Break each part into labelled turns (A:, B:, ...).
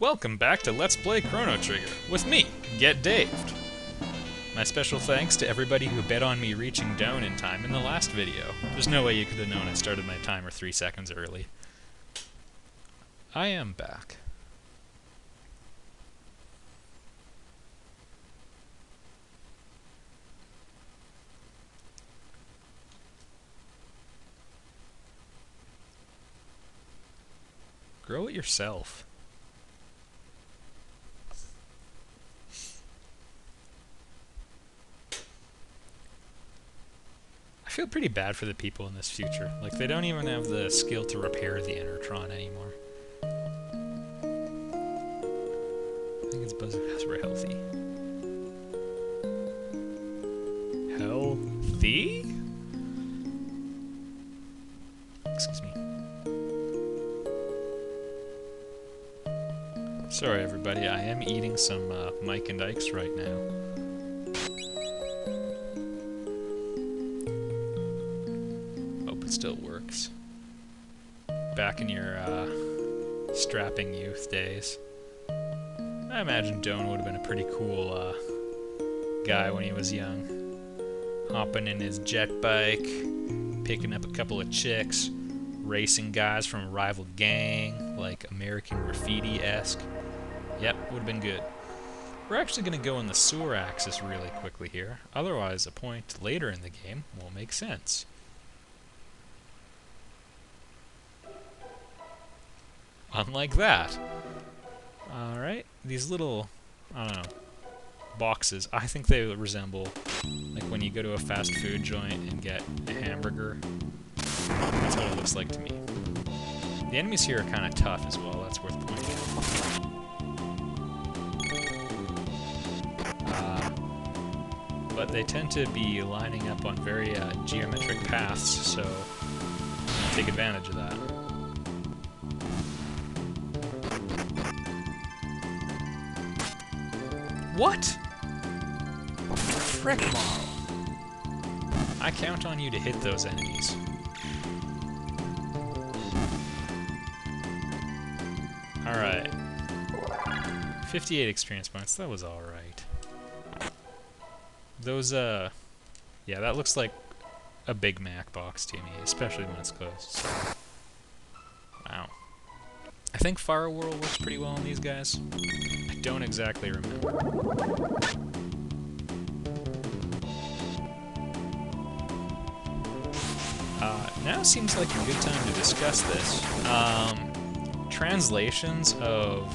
A: Welcome back to Let's Play Chrono Trigger, with me, Get Daved. My special thanks to everybody who bet on me reaching down in time in the last video. There's no way you could have known I started my timer 3 seconds early. I am back. Grow it yourself. I feel pretty bad for the people in this future. Like, they don't even have the skill to repair the Enertron anymore. I think it's because we're healthy. Healthy? Excuse me. Sorry everybody, I am eating some Mike and Ike's right now. Hope it still works. Back in your strapping youth days. I imagine Doan would have been a pretty cool guy when he was young. Hopping in his jet bike, picking up a couple of chicks, racing guys from a rival gang, like American Graffiti-esque. Yep, would have been good. We're actually going to go in the sewer axis really quickly here, otherwise a point later in the game won't make sense. Unlike that. Alright, these little, I don't know, boxes, I think they resemble, like when you go to a fast food joint and get a hamburger. That's what it looks like to me. The enemies here are kind of tough as well, that's worth pointing out. But they tend to be lining up on very geometric paths, so take advantage of that. What? Frick model. I count on you to hit those enemies. Alright. 58 experience points, that was alright. Those, yeah, that looks like a Big Mac box to me, especially when it's closed. So. Wow. I think Fire Whirl works pretty well on these guys. I don't exactly remember. Now seems like a good time to discuss this. Translations of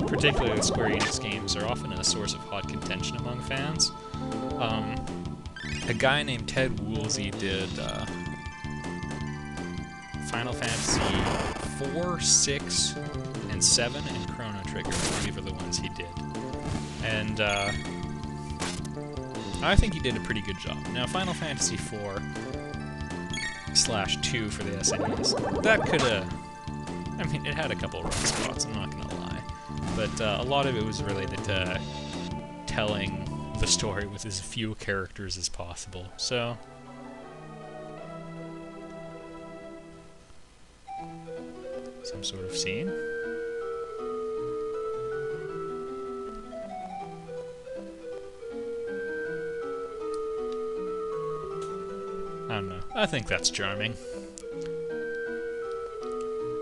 A: particularly Square Enix games are often a source of hot contention among fans. A guy named Ted Woolsey did Final Fantasy 4, 6, and 7, and Chrono Trigger, I believe are the ones he did. And I think he did a pretty good job. Now, Final Fantasy 4/2 for the SNES, that could've... I mean, it had a couple of rough spots, I'm not gonna lie. But a lot of it was related to telling the story with as few characters as possible, so... some sort of scene. I don't know. I think that's charming.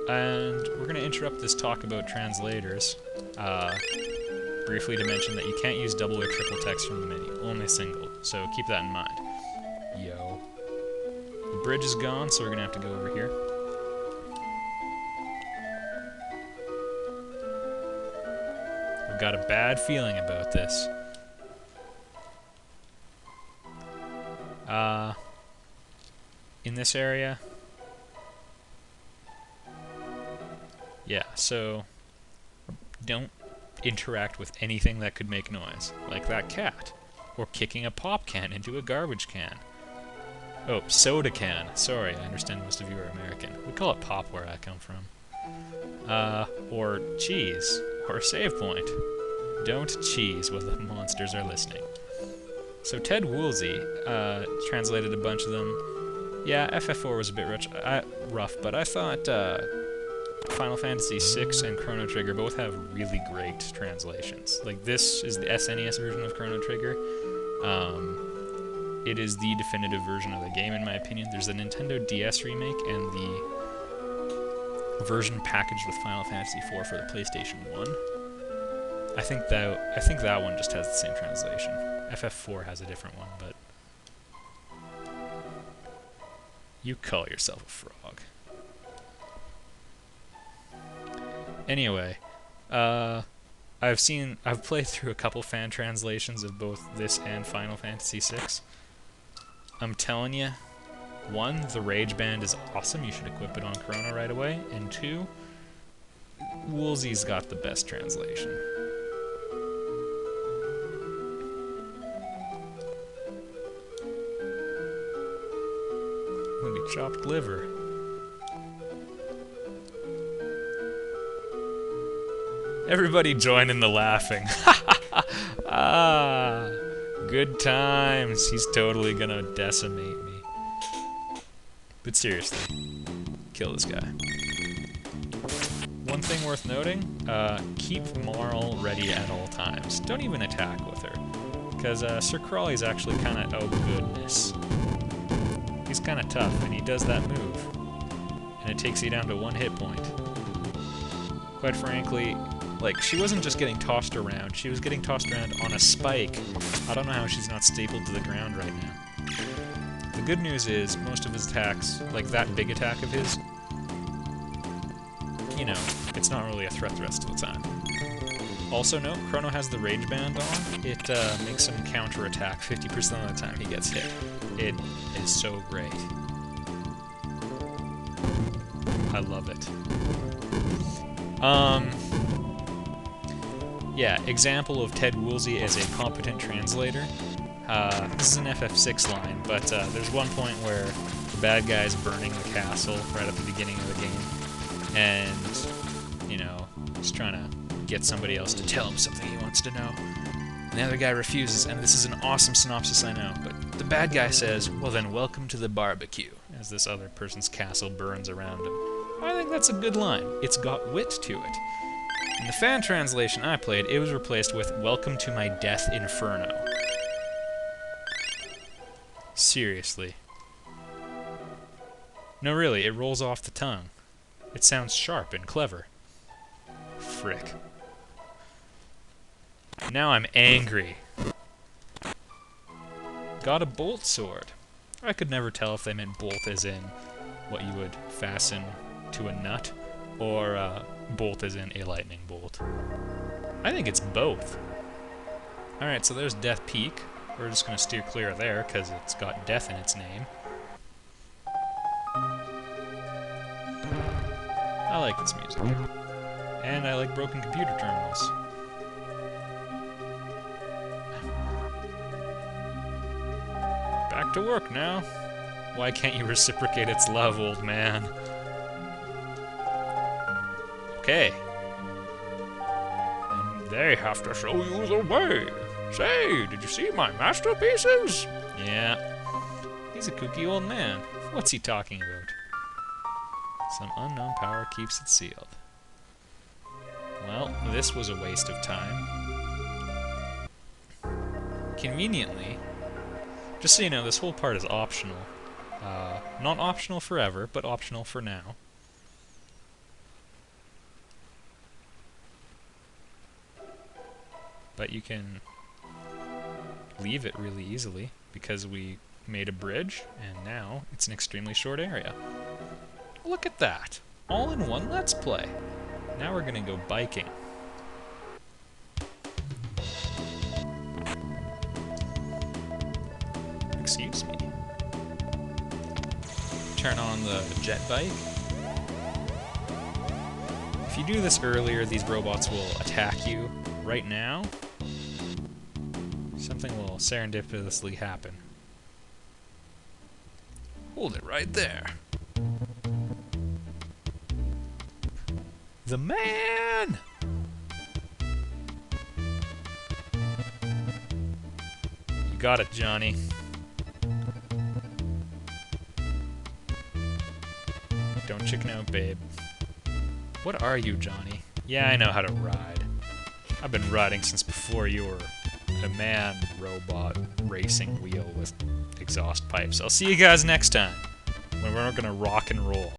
A: And we're going to interrupt this talk about translators, briefly to mention that you can't use double or triple text from the menu, only single, so keep that in mind. Yo. The bridge is gone, so we're going to have to go over here. I've got a bad feeling about this. In this area... yeah, so don't interact with anything that could make noise, like that cat, or kicking a pop can into a garbage can. Oh, soda can. Sorry, I understand most of you are American. We call it pop where I come from. Or cheese, or save point. Don't cheese while the monsters are listening. So Ted Woolsey translated a bunch of them. Yeah, FF4 was a bit rough, but I thought Final Fantasy VI and Chrono Trigger both have really great translations. Like, this is the SNES version of Chrono Trigger. It is the definitive version of the game, in my opinion. There's a Nintendo DS remake and the version packaged with Final Fantasy IV for the PlayStation 1. I think that one just has the same translation. FF4 has a different one, but you call yourself a frog. Anyway, I've played through a couple fan translations of both this and Final Fantasy VI. I'm telling you, 1, the Rage Band is awesome, you should equip it on Chrono right away, and 2, Woolsey's got the best translation. Maybe chopped liver. Everybody join in the laughing. Ah, good times. He's totally gonna decimate me. But seriously, kill this guy. One thing worth noting, keep Marl ready at all times. Don't even attack with her. Because Sir Crawley's actually kind of, oh goodness. He's kind of tough, and he does that move. And it takes you down to 1 hit point. Quite frankly, like, she wasn't just getting tossed around, she was getting tossed around on a spike. I don't know how she's not stapled to the ground right now. The good news is, most of his attacks, like that big attack of his, you know, it's not really a threat the rest of the time. Also note, Chrono has the Rage Band on. It makes him counterattack 50% of the time he gets hit. It is so great. I love it. Yeah, example of Ted Woolsey as a competent translator. This is an FF6 line, but there's one point where the bad guy's burning the castle right at the beginning of the game, and, you know, he's trying to get somebody else to tell him something he wants to know. And the other guy refuses, and this is an awesome synopsis, I know, but the bad guy says, well then, welcome to the barbecue, as this other person's castle burns around him. I think that's a good line. It's got wit to it. In the fan translation I played, it was replaced with, welcome to my death inferno. Seriously. No, really, it rolls off the tongue. It sounds sharp and clever. Frick. Now I'm angry. Got a bolt sword. I could never tell if they meant bolt as in what you would fasten to a nut, or bolt as in a lightning bolt. I think it's both. Alright, so there's Death Peak. We're just going to steer clear of there, because it's got death in its name. I like this music. And I like broken computer terminals. Back to work now. Why can't you reciprocate its love, old man? Okay. And they have to show you the way. Say, did you see my masterpieces? Yeah. He's a kooky old man. What's he talking about? Some unknown power keeps it sealed. Well, this was a waste of time. Conveniently, just so you know, this whole part is optional. Not optional forever, but optional for now. But you can leave it really easily, because we made a bridge, and now it's an extremely short area. Look at that! All in one Let's Play! Now we're gonna go biking. Excuse me. Turn on the jet bike. If you do this earlier, these robots will attack you. Right now, something will serendipitously happen. Hold it right there. The man! You got it, Johnny. Don't chicken out, babe. What are you, Johnny? Yeah, I know how to ride. I've been riding since before you were a man-robot racing wheel with exhaust pipes. I'll see you guys next time, when we're gonna rock and roll.